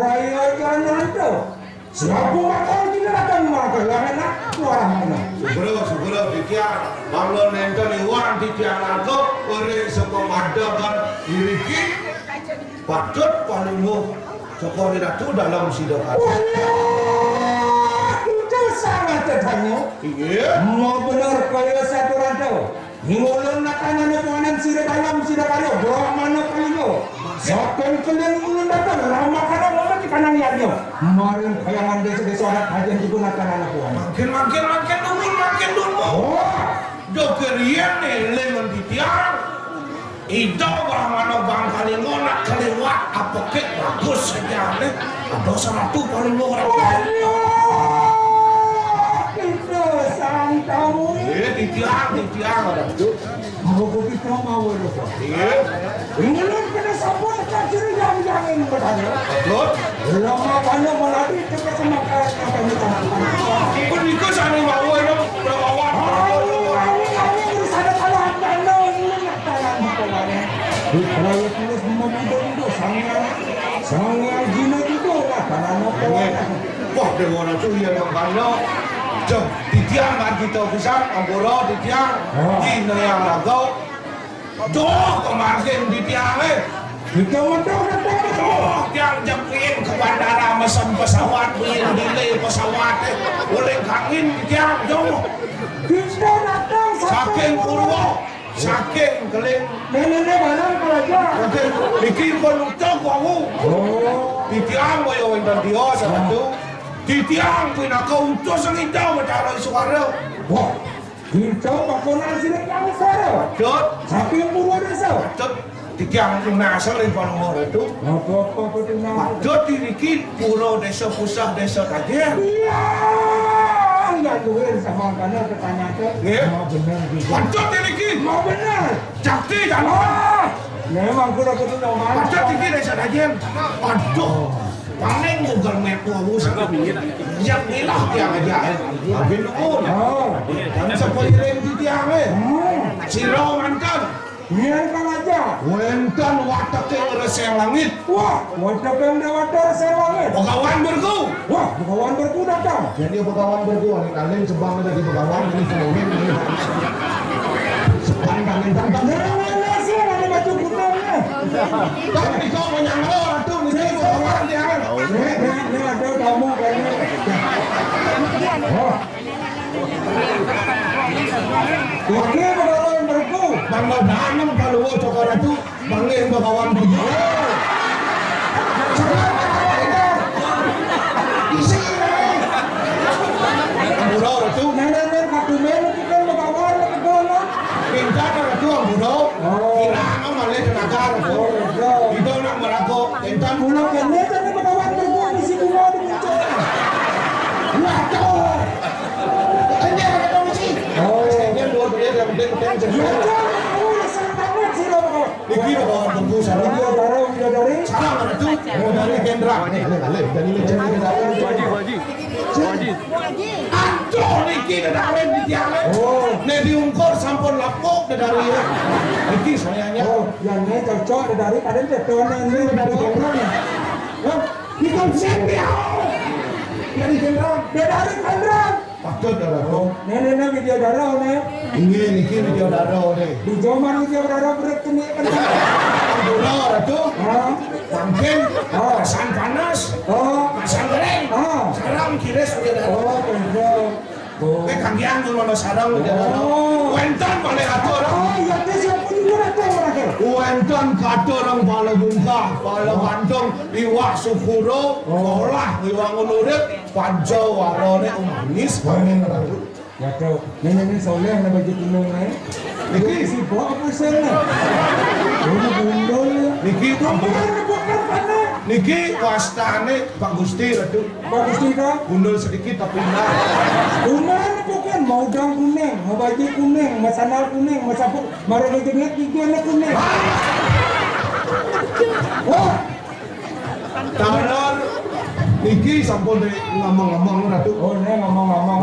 raya jangan tuh. Siapa bakal tidak akan makan enak orang mana? Segera ditiang, kalau nengkan iwan ditiang aku, orang semua madakan diriki, patut paling Jokowi Ratu dalam sidokan. Itu sangat tertanya. Iya. Mau benar kaya satu rantau. Hingulun nakangan panen sida dalam sida kaya. Berapa mana kalinya? Saken kalian ulun datang. Lama kana lama di kanang yadnya. Marin kayangan desa-desa anak hajan digunakan anak puan. Makin dulu. Oh. Dokerian nih, lemon ditiang. Itu mana bang kalingo nak kelewat apa kek bagus saja nih. Ada sama tu paling orang. Itu santamu. Ditiang ada tu. Mau kita mau lupa. Iya. Ingin kena sabun kacir yang ini berada. Betul. Lama banyak melati itu kesemakan kami tangan. Pun itu sana mau itu berlawan. Ini bersama kalau anda ini nak tangan kemarin. Kalau tulis membantu sangat jinak itu lah tangan kemarin. Wah dengan itu yang banyak. Jom ditiang kan kita bisa amboro ditiang di yang ragau. Doh kemarin ditiang Kita untuk Oh, yang jepin ke bandara mesen pesawat, delay pesawat, boleh kangin yang jauh. kita datang Saking purwo, saking keling. nenek barang pelajar. Mungkin bikin penutup kamu. Ditiang boyo winter dia satu. Ditiang pina kau untuk sengidau macam suara. Wah, kita pakonan sini yang besar. Jod, Saking purwo desa. jod. Ditiang nasa rin panumor itu. Apa-apa itu nama. Jod dirikit puro desa pusat desa kajian. Iya, nggak duit sama karena ketanya ke. Iya. Mau benar juga. Jod dirikit. Mau benar. Jakti jalan. Wah, memang kuda kuda nama. Jod dirikit desa kajian. Aduh. Paling Google Map aku yang hilang tiang aja. Tapi nunggu. Dan sepoiren di tiang Siro mantan. Biar kan aja. Wentan watak reseng langit. Wah, wadah pemda wadah sewangit. Begawan berku. Wah, kawan berku datang. Jadi begawan berku. Kalian sebang lagi begawan ini fenomen ini. Sebang kalian tantang. Jangan nasi ada baju kutamnya. Tapi kau menyangkau ratu ini begawan dia. Ini ada kamu kayaknya. Oh. Oke, begawan berku. Bangga danam kalau cokor ratu. Bangga begawan berku. Amuro ratu. Nenek katumen kita begawan begawan. Pintar ratu amuro. Kira malah tenaga ratu. Itu nak merako. Entan Pulau kene kan begawan berku di situ mau dimuncul. Waduh. Hanya ada mesti. Oh. Saya dua dia yang penting jadi. Iki begawan berku sarang. Sarang ratu. Dari Kendra. Dari legend Aduh, niki dadaren di tiang. Ne diungkur sampun lapuk dari. Niki sayangnya. Yang ini cocok dari kadang tetuan ini dari Kendra. Di konsen dia. Dari Kendra. Dari Kendra. Patut darah. Nenek video darah nih. Ini niki video darah deh. Di zaman video darah berat ini kan. Darah ratu. Mungkin kesan panas. Kesan kering. Sarang kira sudah darah. Kendra. Kanggian dulu mana sarang sudah darah. Wentan balik atur. Ya siapa juga datang mereka. Wentan katurang pala bungkah, pala kantong, iwak sukuro, olah, iwak ngulurip, panjo warone manis, manis ratu. Ya tahu. Nenek soleh na baju kuning nih. Niki Si bawa apa sih nih? Ini bundol. Niki Bukan panas. Niki wastane Pak Gusti ratu. Bagus tidak? Gundul sedikit tapi enggak. Kuning bukan mau udang kuning, mau baju kuning, mau sandal kuning, mau sapu, mau jenggot giginya kuning. Wah, Tangan Niki sampun ngomong-ngomong ratu. oh ini ngomong-ngomong.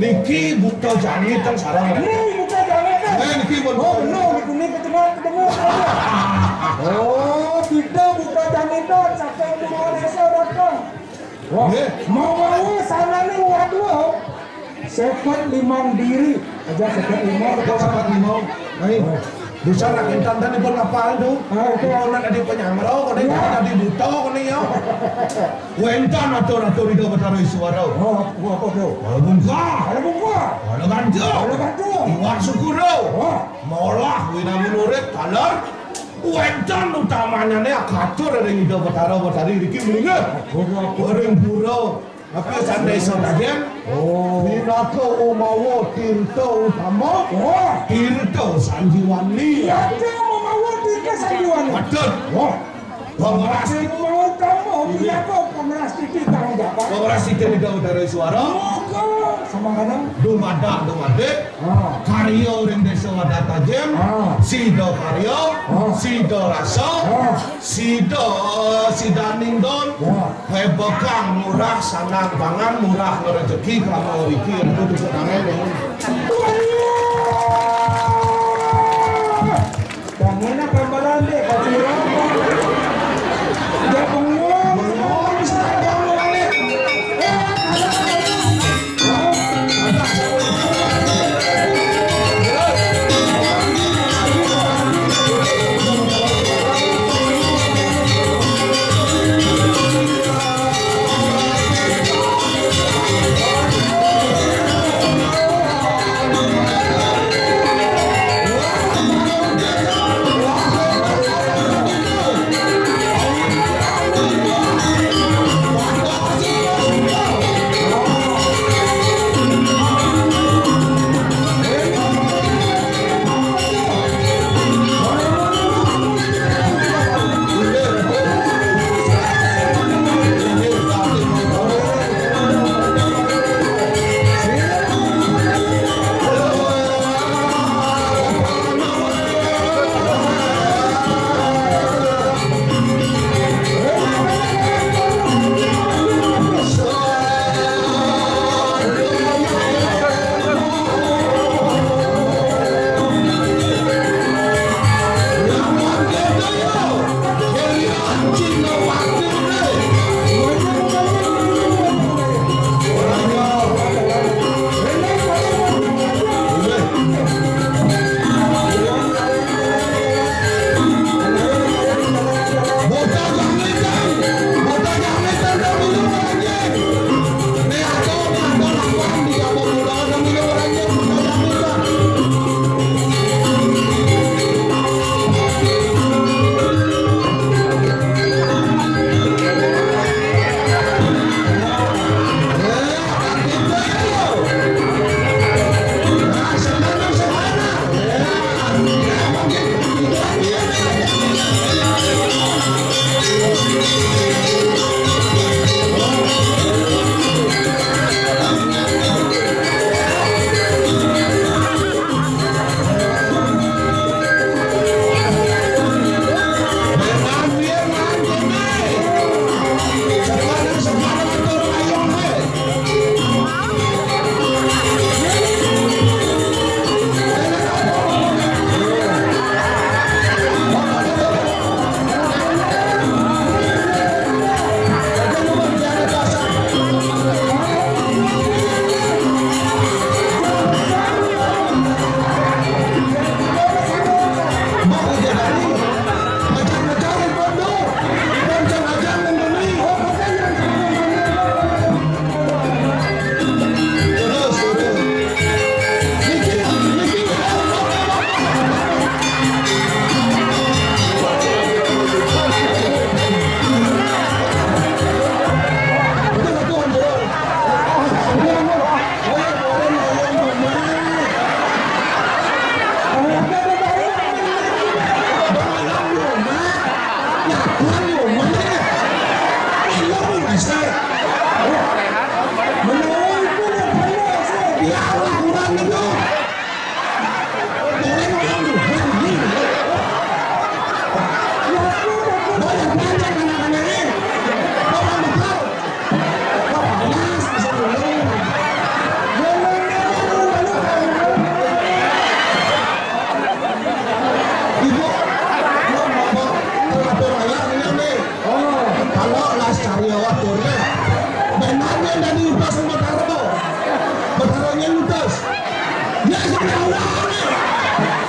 Niki buta jangit teng sarang ratu. Ini bukan jangan kan? Niki pun Oh benar, di kuning ketemu. Oh kita bukan jangan itu, sampai di bawah desa datang. Wah, Nggih. mau sana nih waduh. Seket limang diri aja seket limang. Sahabat limau. Ay, bisa nak intan tadi pun apa itu? Oke. Kau nak ada penyamro, kau nak ada buto, kau ni yo. Wentan atur itu betul suara. Oh, apa tuh? Kalau bungka, Ada buka. kalau ganjo, Ada kantu. iwak sukuro. Wah, Molah wina munurit kalar. Wentan utamanya ni akatur ada yang itu betul riki mendingan. Orang pura, apa sandai sodagen? oh, Binaka umawo tirto utama. wah, Tirto sanjiwani. ya dia mau tiga sanjuan. Betul. Wah, Pengeras masih mau kamu tidak kok pemeras titik tanggung jawab. pengeras itu di daerah suara. Moga sama kadang. Dumada Ah, karyo ring desa wadata jem. Ah. Sido karyo, sido rasa, ah, sidaning don. wah. Hebekang murah sanang pangan murah rezeki kamu iki itu disenange dengan Jangan apa gambaran deh, kasih rokok. Dia bengong. bengong saya balik. Wah, putus. Ya sudah ulang.